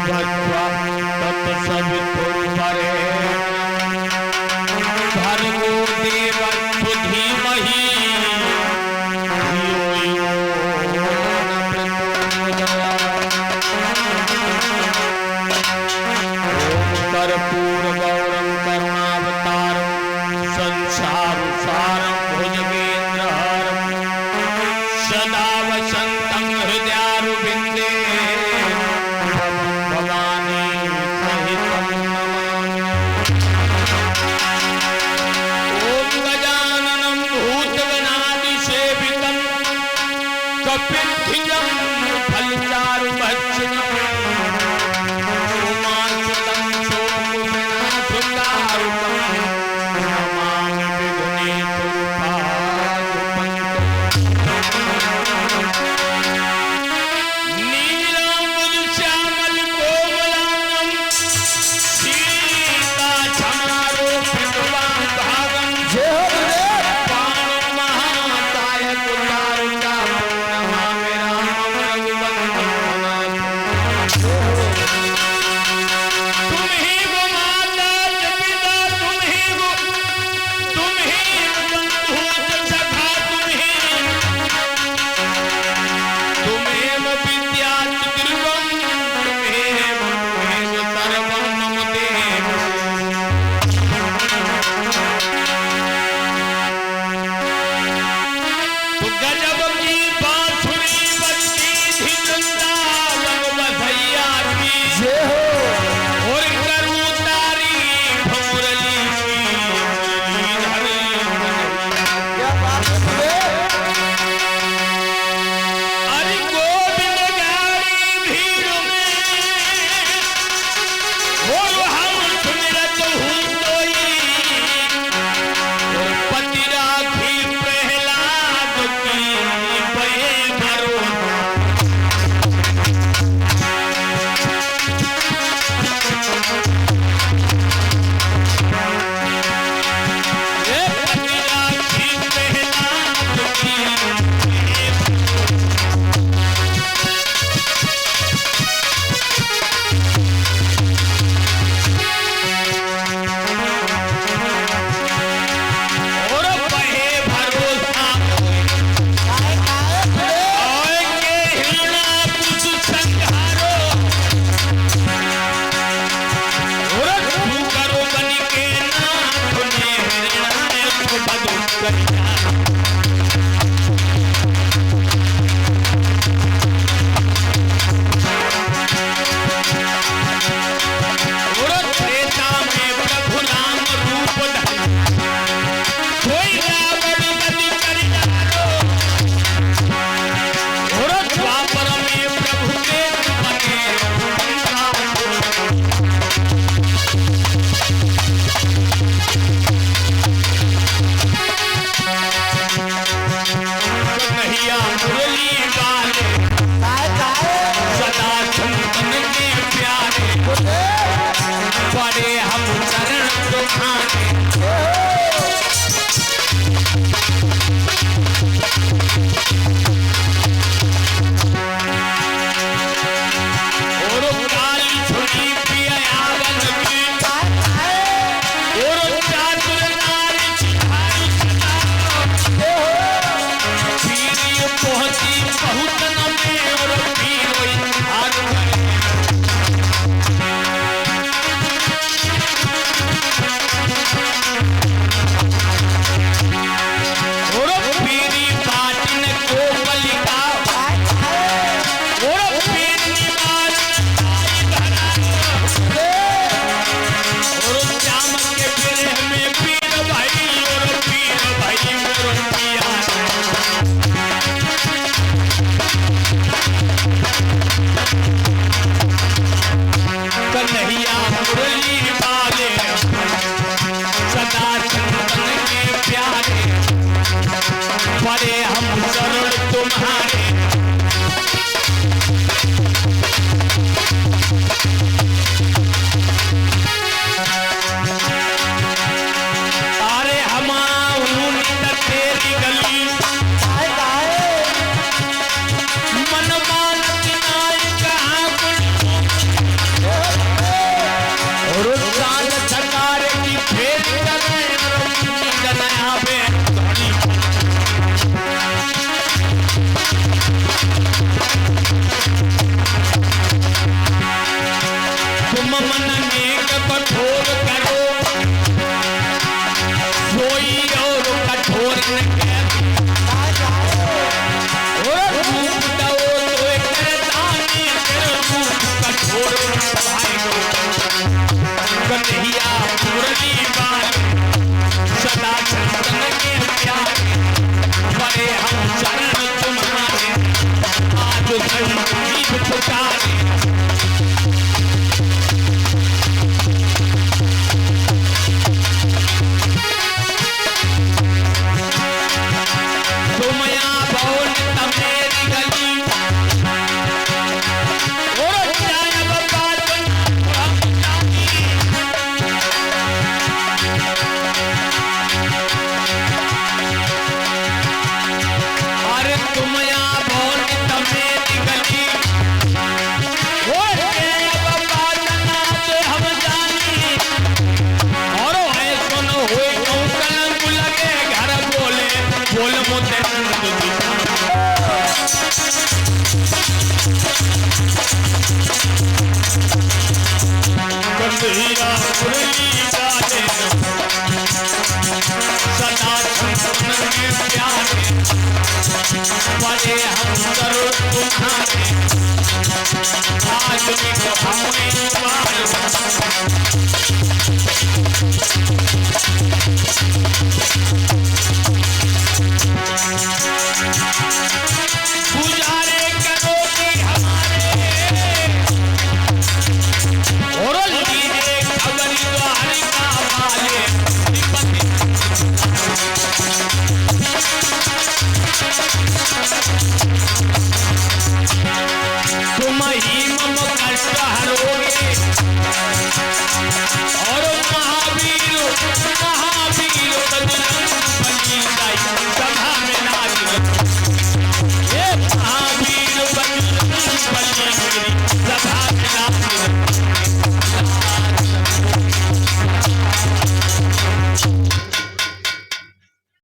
भगवा तत्सवितुर्वरेण्यं भर्गो देवस्य धीमहि धियो यो न प्रचोदयात्। कर्पूरगौरं करुणावतारं संसारसारं भुजगेन्द्रहारं सदा वसन्तं हृदयारविन्दे भवानी सहितं नमामि। ॐ गजाननं भूतगणादिसेवितं कपित्थिजं फलचारुभक्षणं उमासुतं शोकविनाशकारुकं नमामि विघ्नेश्वरपादपङ्कजं। नीलाम्बुदश्यामलकोमलांगं सीताक्षमारोपितवाग्भागं पाणिमहाकायकुलारुकां नमामि रामं रघुवंशं तुम ही वो माता पिता तुम ही बंधु सखा तुम्हें विद्या दुर्गम तुम्हें सर्वं मम देव। तो गजब की बांसुरी बजती थी वृंदावन बधैया की और करूं तारी भमुरली की मुरलीधर क्या बात है? अरे गोविंद गाड़ी भीड़ में और हम सुमिरत हूँ तोई और पति राखी प्रहलाद की बहे भरोसा। ये पति राखी प्रहलाद की बहे और बहे भरोसा और के हिरणा कुछ संघारो और तू करो बन के नाथ ने हिरणाए को बदल करिया। और त्रेता में प्रभु नाम रूप धरि कोई रावण गति कर डालो और द्वापर में प्रभु के बने कन्हैया मुरली वाले सदा चंदन के प्यारे पड़े हम चरण तुम्हारे। और काली छुरी पियावन की और चातुर नारी चिठाई सदा पीरी पहुंची बहुत न में और पीरोई हार भरे। और पीरी पाटिन को बलिका और पीरी मारन आई धरा और श्याम के विरह में पीर भाई और पीर भाई मोर पिया। कन्हैया मुरली वाले सदा चंदन के प्यारे पड़े हम शरण तुम्हारे। अरे हमाऊं तेरी गली मन मानत नाय कहाँ कबीरा मुरली गाजे सदा छंदन में प्यारे बड़े हम करो तुम्हारे